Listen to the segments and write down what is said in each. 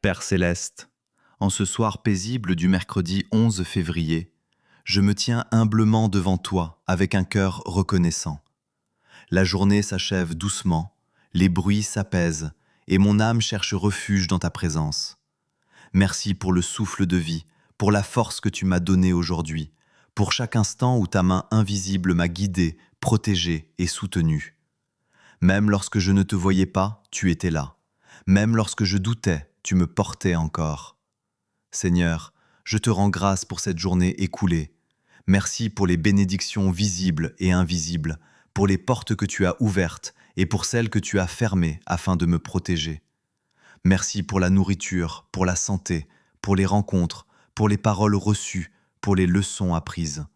Père céleste, en ce soir paisible du mercredi 11 février, je me tiens humblement devant toi avec un cœur reconnaissant. La journée s'achève doucement, les bruits s'apaisent et mon âme cherche refuge dans ta présence. Merci pour le souffle de vie, pour la force que tu m'as donnée aujourd'hui, pour chaque instant où ta main invisible m'a guidé, protégé et soutenu. Même lorsque je ne te voyais pas, tu étais là. Même lorsque je doutais, tu me portais encore. Seigneur, je te rends grâce pour cette journée écoulée. Merci pour les bénédictions visibles et invisibles, pour les portes que tu as ouvertes et pour celles que tu as fermées afin de me protéger. Merci pour la nourriture, pour la santé, pour les rencontres, pour les paroles reçues, pour les leçons apprises.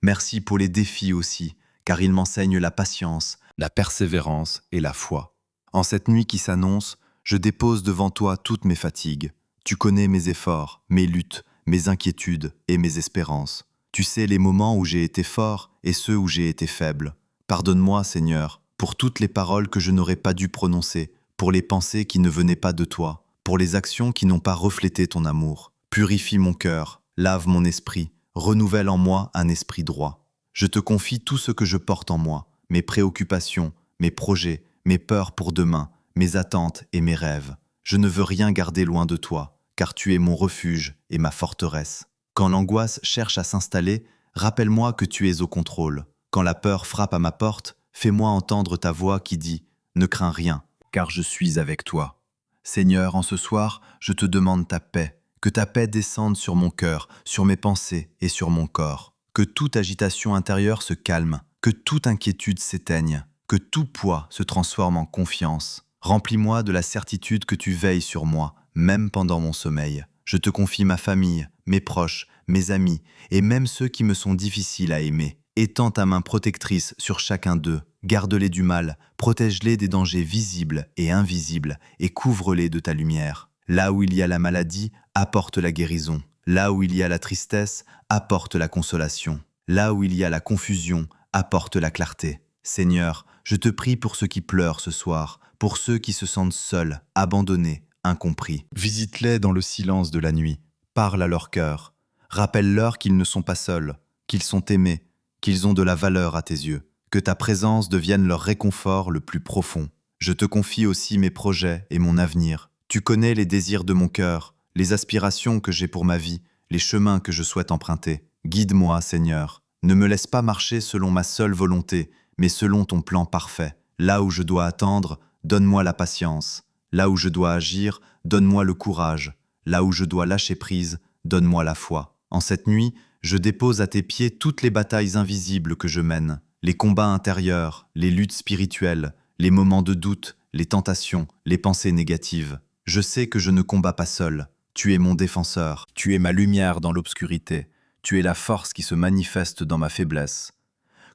Merci pour les défis aussi, car ils m'enseignent la patience, la persévérance et la foi. En cette nuit qui s'annonce, je dépose devant toi toutes mes fatigues. Tu connais mes efforts, mes luttes, mes inquiétudes et mes espérances. Tu sais les moments où j'ai été fort et ceux où j'ai été faible. Pardonne-moi, Seigneur, pour toutes les paroles que je n'aurais pas dû prononcer, pour les pensées qui ne venaient pas de toi, pour les actions qui n'ont pas reflété ton amour. Purifie mon cœur, lave mon esprit, renouvelle en moi un esprit droit. Je te confie tout ce que je porte en moi, mes préoccupations, mes projets, mes peurs pour demain, mes attentes et mes rêves. Je ne veux rien garder loin de toi, car tu es mon refuge et ma forteresse. Quand l'angoisse cherche à s'installer, rappelle-moi que tu es au contrôle. Quand la peur frappe à ma porte, fais-moi entendre ta voix qui dit « Ne crains rien, car je suis avec toi ». Seigneur, en ce soir, je te demande ta paix, que ta paix descende sur mon cœur, sur mes pensées et sur mon corps. Que toute agitation intérieure se calme, que toute inquiétude s'éteigne, que tout poids se transforme en confiance. Remplis-moi de la certitude que tu veilles sur moi, même pendant mon sommeil. Je te confie ma famille, mes proches, mes amis, et même ceux qui me sont difficiles à aimer. Étends ta main protectrice sur chacun d'eux, garde-les du mal, protège-les des dangers visibles et invisibles, et couvre-les de ta lumière. Là où il y a la maladie, apporte la guérison. Là où il y a la tristesse, apporte la consolation. Là où il y a la confusion, apporte la clarté. Seigneur, je te prie pour ceux qui pleurent ce soir, pour ceux qui se sentent seuls, abandonnés, incompris. Visite-les dans le silence de la nuit. Parle à leur cœur. Rappelle-leur qu'ils ne sont pas seuls, qu'ils sont aimés, qu'ils ont de la valeur à tes yeux. Que ta présence devienne leur réconfort le plus profond. Je te confie aussi mes projets et mon avenir. Tu connais les désirs de mon cœur, les aspirations que j'ai pour ma vie, les chemins que je souhaite emprunter. Guide-moi, Seigneur. Ne me laisse pas marcher selon ma seule volonté, mais selon ton plan parfait. Là où je dois attendre, donne-moi la patience. Là où je dois agir, donne-moi le courage. Là où je dois lâcher prise, donne-moi la foi. En cette nuit, je dépose à tes pieds toutes les batailles invisibles que je mène, les combats intérieurs, les luttes spirituelles, les moments de doute, les tentations, les pensées négatives. Je sais que je ne combats pas seul. Tu es mon défenseur. Tu es ma lumière dans l'obscurité. Tu es la force qui se manifeste dans ma faiblesse.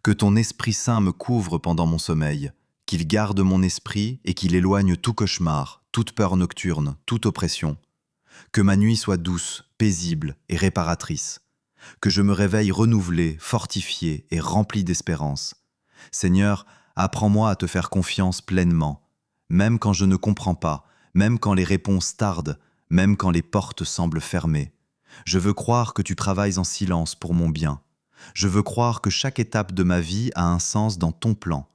Que ton Esprit Saint me couvre pendant mon sommeil, qu'il garde mon esprit et qu'il éloigne tout cauchemar, toute peur nocturne, toute oppression. Que ma nuit soit douce, paisible et réparatrice. Que je me réveille renouvelé, fortifié et rempli d'espérance. Seigneur, apprends-moi à te faire confiance pleinement, même quand je ne comprends pas, même quand les réponses tardent, même quand les portes semblent fermées. Je veux croire que tu travailles en silence pour mon bien. Je veux croire que chaque étape de ma vie a un sens dans ton plan.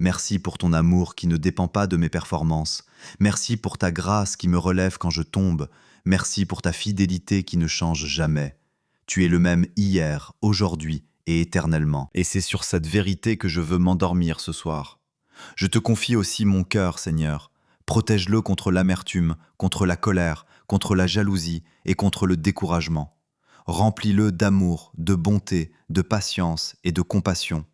Merci pour ton amour qui ne dépend pas de mes performances. Merci pour ta grâce qui me relève quand je tombe. Merci pour ta fidélité qui ne change jamais. Tu es le même hier, aujourd'hui et éternellement. Et c'est sur cette vérité que je veux m'endormir ce soir. Je te confie aussi mon cœur, Seigneur. Protège-le contre l'amertume, contre la colère, contre la jalousie et contre le découragement. Remplis-le d'amour, de bonté, de patience et de compassion.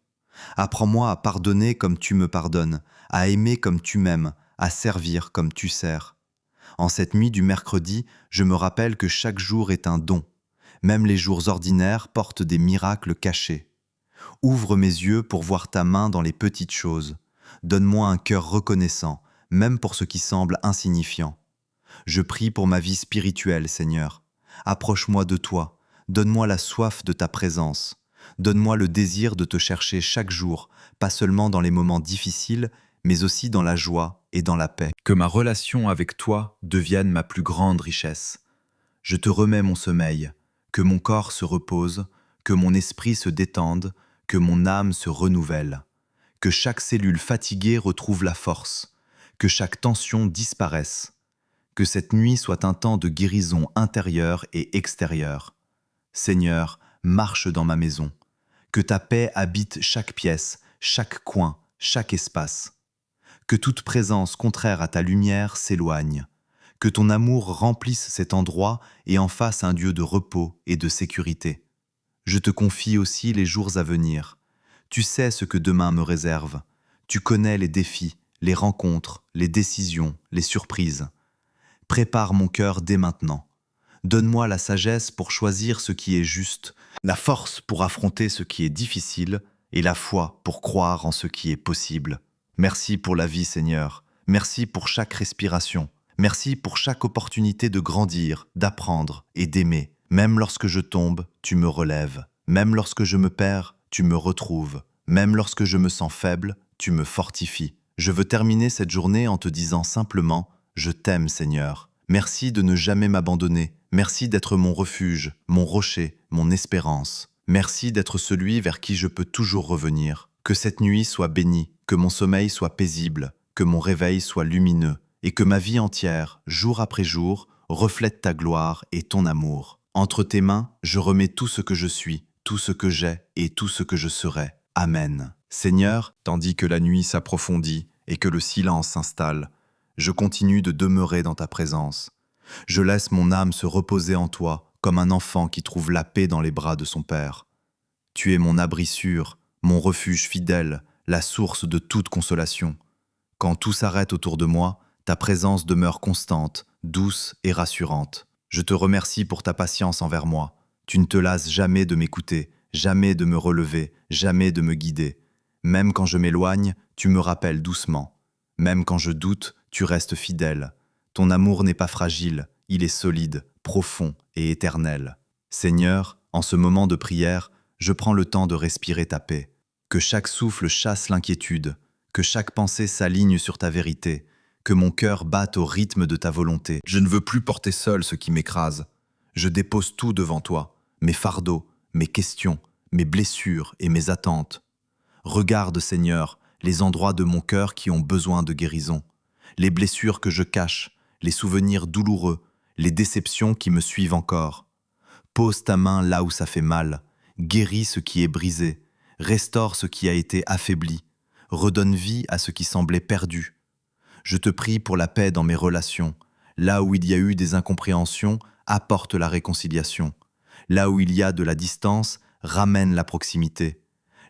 Apprends-moi à pardonner comme tu me pardonnes, à aimer comme tu m'aimes, à servir comme tu sers. En cette nuit du mercredi, je me rappelle que chaque jour est un don. Même les jours ordinaires portent des miracles cachés. Ouvre mes yeux pour voir ta main dans les petites choses. Donne-moi un cœur reconnaissant, même pour ce qui semble insignifiant. Je prie pour ma vie spirituelle, Seigneur. Approche-moi de toi, donne-moi la soif de ta présence. Donne-moi le désir de te chercher chaque jour, pas seulement dans les moments difficiles, mais aussi dans la joie et dans la paix. Que ma relation avec toi devienne ma plus grande richesse. Je te remets mon sommeil, que mon corps se repose, que mon esprit se détende, que mon âme se renouvelle, que chaque cellule fatiguée retrouve la force, que chaque tension disparaisse, que cette nuit soit un temps de guérison intérieure et extérieure. Seigneur, marche dans ma maison, que ta paix habite chaque pièce, chaque coin, chaque espace. Que toute présence contraire à ta lumière s'éloigne, que ton amour remplisse cet endroit et en fasse un lieu de repos et de sécurité. Je te confie aussi les jours à venir. Tu sais ce que demain me réserve. Tu connais les défis, les rencontres, les décisions, les surprises. Prépare mon cœur dès maintenant. Donne-moi la sagesse pour choisir ce qui est juste, la force pour affronter ce qui est difficile et la foi pour croire en ce qui est possible. Merci pour la vie, Seigneur. Merci pour chaque respiration. Merci pour chaque opportunité de grandir, d'apprendre et d'aimer. Même lorsque je tombe, tu me relèves. Même lorsque je me perds, tu me retrouves. Même lorsque je me sens faible, tu me fortifies. Je veux terminer cette journée en te disant simplement « Je t'aime, Seigneur ». Merci de ne jamais m'abandonner. Merci d'être mon refuge, mon rocher, mon espérance. Merci d'être celui vers qui je peux toujours revenir. Que cette nuit soit bénie, que mon sommeil soit paisible, que mon réveil soit lumineux, et que ma vie entière, jour après jour, reflète ta gloire et ton amour. Entre tes mains, je remets tout ce que je suis, tout ce que j'ai et tout ce que je serai. Amen. Seigneur, tandis que la nuit s'approfondit et que le silence s'installe, je continue de demeurer dans ta présence. Je laisse mon âme se reposer en toi, comme un enfant qui trouve la paix dans les bras de son Père. Tu es mon abri sûr, mon refuge fidèle, la source de toute consolation. Quand tout s'arrête autour de moi, ta présence demeure constante, douce et rassurante. Je te remercie pour ta patience envers moi. Tu ne te lasses jamais de m'écouter, jamais de me relever, jamais de me guider. Même quand je m'éloigne, tu me rappelles doucement. Même quand je doute, tu restes fidèle. Ton amour n'est pas fragile, il est solide, profond et éternel. Seigneur, en ce moment de prière, je prends le temps de respirer ta paix. Que chaque souffle chasse l'inquiétude, que chaque pensée s'aligne sur ta vérité, que mon cœur batte au rythme de ta volonté. Je ne veux plus porter seul ce qui m'écrase. Je dépose tout devant toi, mes fardeaux, mes questions, mes blessures et mes attentes. Regarde, Seigneur, les endroits de mon cœur qui ont besoin de guérison, les blessures que je cache, les souvenirs douloureux, les déceptions qui me suivent encore. Pose ta main là où ça fait mal, guéris ce qui est brisé, restaure ce qui a été affaibli, redonne vie à ce qui semblait perdu. Je te prie pour la paix dans mes relations. Là où il y a eu des incompréhensions, apporte la réconciliation. Là où il y a de la distance, ramène la proximité.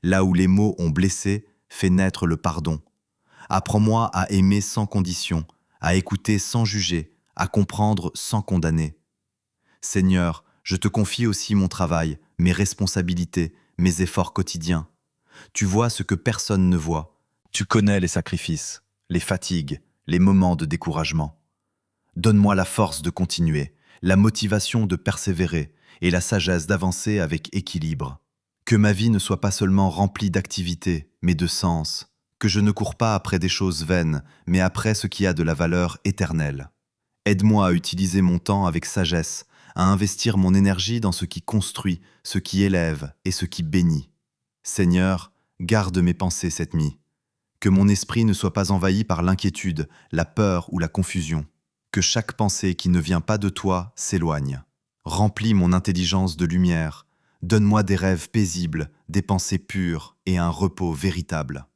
Là où les mots ont blessé, fais naître le pardon. Apprends-moi à aimer sans condition, à écouter sans juger, à comprendre sans condamner. Seigneur, je te confie aussi mon travail, mes responsabilités, mes efforts quotidiens. Tu vois ce que personne ne voit. Tu connais les sacrifices, les fatigues, les moments de découragement. Donne-moi la force de continuer, la motivation de persévérer et la sagesse d'avancer avec équilibre. Que ma vie ne soit pas seulement remplie d'activités, mais de sens. Que je ne cours pas après des choses vaines, mais après ce qui a de la valeur éternelle. Aide-moi à utiliser mon temps avec sagesse, à investir mon énergie dans ce qui construit, ce qui élève et ce qui bénit. Seigneur, garde mes pensées cette nuit. Que mon esprit ne soit pas envahi par l'inquiétude, la peur ou la confusion. Que chaque pensée qui ne vient pas de toi s'éloigne. Remplis mon intelligence de lumière. Donne-moi des rêves paisibles, des pensées pures et un repos véritable.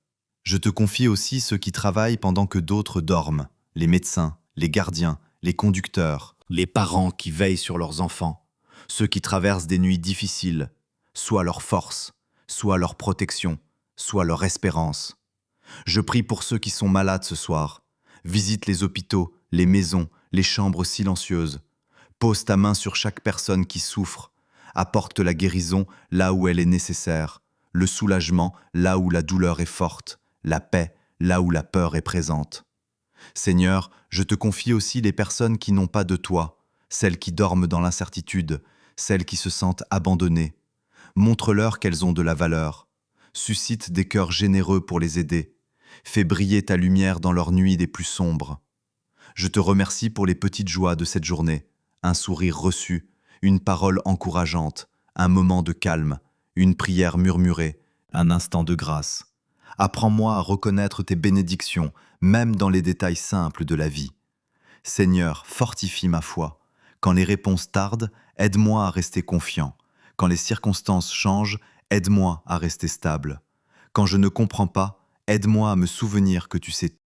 Je te confie aussi ceux qui travaillent pendant que d'autres dorment, les médecins, les gardiens, les conducteurs, les parents qui veillent sur leurs enfants, ceux qui traversent des nuits difficiles, soit leur force, soit leur protection, soit leur espérance. Je prie pour ceux qui sont malades ce soir. Visite les hôpitaux, les maisons, les chambres silencieuses. Pose ta main sur chaque personne qui souffre. Apporte la guérison là où elle est nécessaire, le soulagement là où la douleur est forte, la paix là où la peur est présente. Seigneur, je te confie aussi les personnes qui n'ont pas de toi, celles qui dorment dans l'incertitude, celles qui se sentent abandonnées. Montre-leur qu'elles ont de la valeur. Suscite des cœurs généreux pour les aider. Fais briller ta lumière dans leurs nuits les plus sombres. Je te remercie pour les petites joies de cette journée, un sourire reçu, une parole encourageante, un moment de calme, une prière murmurée, un instant de grâce. Apprends-moi à reconnaître tes bénédictions, même dans les détails simples de la vie. Seigneur, fortifie ma foi. Quand les réponses tardent, aide-moi à rester confiant. Quand les circonstances changent, aide-moi à rester stable. Quand je ne comprends pas, aide-moi à me souvenir que tu sais